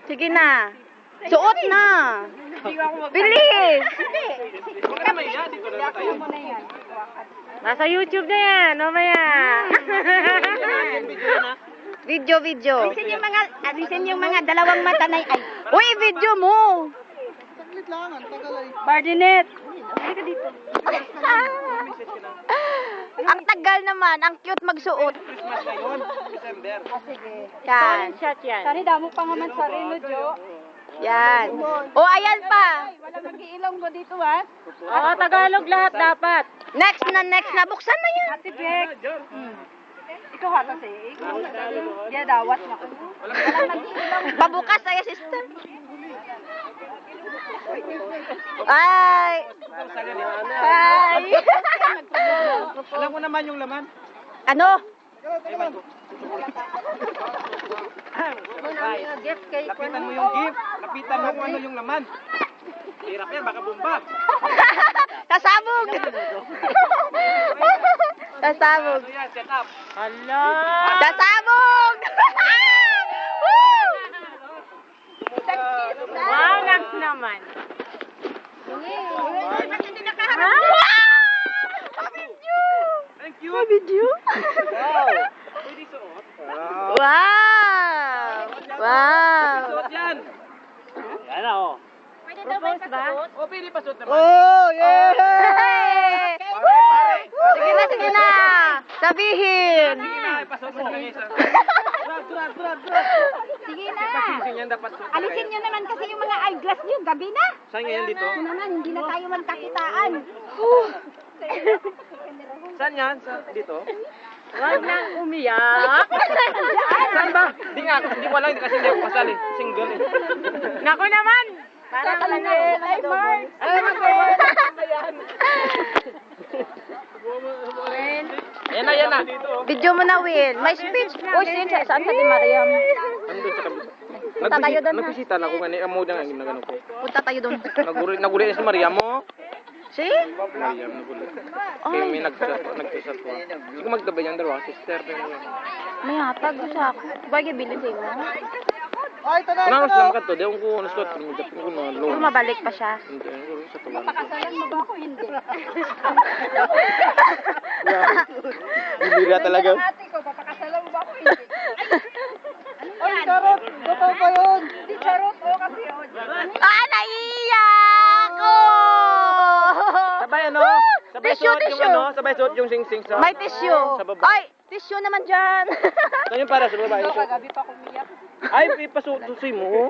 Sige na. Suot na. Bilis. Nasa YouTube na yan. Mamaya. Video. Alisin yung mga dalawang mata na ay. Uy, video mo. Bardinet. Ang tagal naman. Ang cute magsuot. Christmas ngayon, December. Sige. Yan. Sari damo pa nga man sa relo, Jo. Yan. Oh, ayan pa. Wala mag-iilong ko dito, ha? Oo, Tagalog lahat dapat. Next na. Buksan na yan. Ate Beck. Ikaw ha, kasi. Ikaw na dawat na ko. Walang mag-iilong. Pabukas ay sister. Ay. Ay. Alam mo naman yung laman. Ano? Lapitan mo yung gift. Lapitan mo kung ano yung laman. Hirap yan, baka bumba. Kasabog. Kasabog. Ano yan, set up. Hala. Kasabog. Wow, langs naman. Thank you. Video? Wow. Pwede suot. Wow. Wow. Suot yan. Yan na, oh. Pwede daw ba ipasuot? Oh, pwede pa suot naman. Oh, yeah. Pare. Sige na. Sabihin. Sige na, ipasuot mo lang isa. Durad. Sige na. Kasi yan dapat suot. Alisin nyo naman kasi yung mga eyeglass nyo. Gabi na. Saan ngayon dito? Ano naman, hindi na tayo magkakitaan. Saan yan? Dito? Huwag nang umiyak. Saan ba? Hindi nga, hindi ko alam kasi hindi ako kasali. Single eh. Naku naman. Parang Ay, Mark. Yan na. Video mo na, Will. May speech. Uy, saan sa Di Mariam? Andun sa kabila. Punta tayo doon, ha? Nagpisita na ako nga ni amo na nga ginagano ko. Punta tayo doon. Naguri si Maria mo. Si? Maria naguri. Kaya may nagsusat ko. Sige magtabay yan dalawa, sister. May hatag ko sa ako. Bagay bilhin sa'yo mo. Kunanos lang ka to, di ko nasuot ko japon ko na Kung low. mabalik pa siya. Hindi ko sa tuwan. Pakasalan mo ba ako? Hindi. Bibira talaga. Ate ko, papakasalan mo ba ako? Hindi. Ay, karot! Totoo pa yun! Di charot o kasi yun. Naiiyak! Oh! Sabay ano? Sabay Tissue, suot yung tissue. ano? Sabay suot yung sing-sing sa... May tissue. Sa baba. Ay, tissue naman dyan. Ito yung para sa babae. Ito, kagabi pa kumiyak. Ay, ipasuot mo.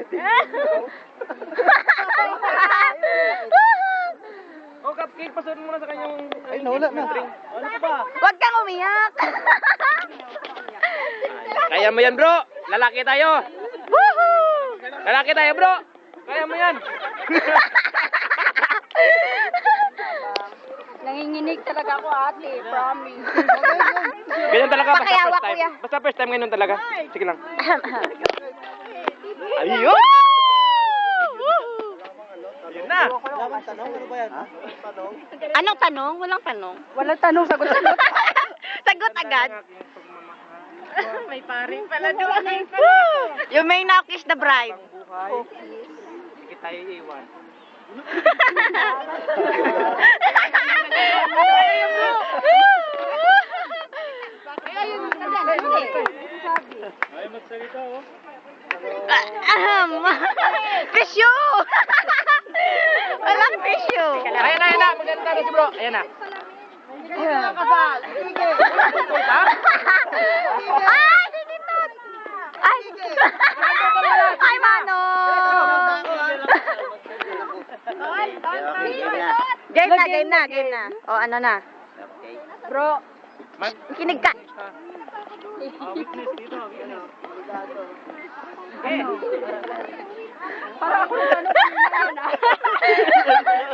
Oh, cupcake, pasuot mo na sa kanyang... Ay, nawala na. Ano pa ba? Huwag kang umiyak. Kaya mo yan, bro. Lalaki tayo. Woohoo! Lalaki tayo, bro. Kaya mo yan. Nanginginig talaga ako, ate. Promise. Ganyan talaga, basta Pakiawa, first time. kuya. Basta first time ganyan talaga. Sige lang. Ayun! Ayun na. Anong tanong? Walang tanong. Walang tanong, sagot. Sagot agad. May paring pala doon. You may now kiss the bride. Buhay. Sige tayo iiwan. Ay, magsalita oh. Tissue! Walang tissue. Ayan na. Maganda na si bro. Ayan na. Ay, dinitot! Ay! Ay, Manong! Game na. O, ano na? Bro, Kinig ka. Witness dito. para ako nagtanong kanina.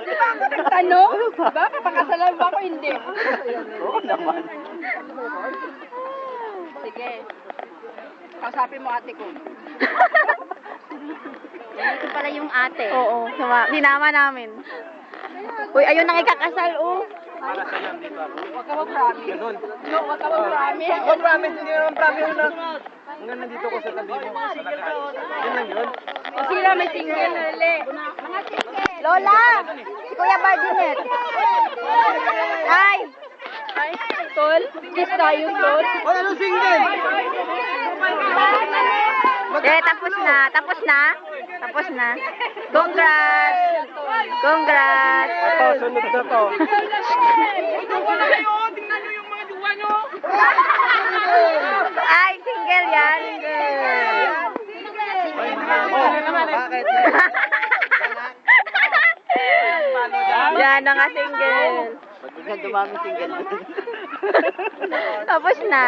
Di ba ako nagtanong? Diba? Papakasalan ba ako? Hindi. Oo naman. Sige. Kausapin mo ate ko. Ito pala yung ate. Oo. Sinama namin. Uy, ayun ang ikakasal, oh. Para sa yan dito ako. Huwag ka mag-promise. Ganun. No, huwag ka mag-promise. Promise, hindi naman promise na. Hanggang nandito ko sa tabi mo. Sa tabi. Yun yun? Sila may single uli. Lola! Si Kuya Bardinet. Ay! Ay, tol. Kiss tayo, tol. Ano single? Tapos na. Tapos na. Tapos na. Congrats! Congrats! Ito, sunod na to. Ay, single yan. Bakit? Yan na nga single. Ba't bigla dumami single? Tapos na.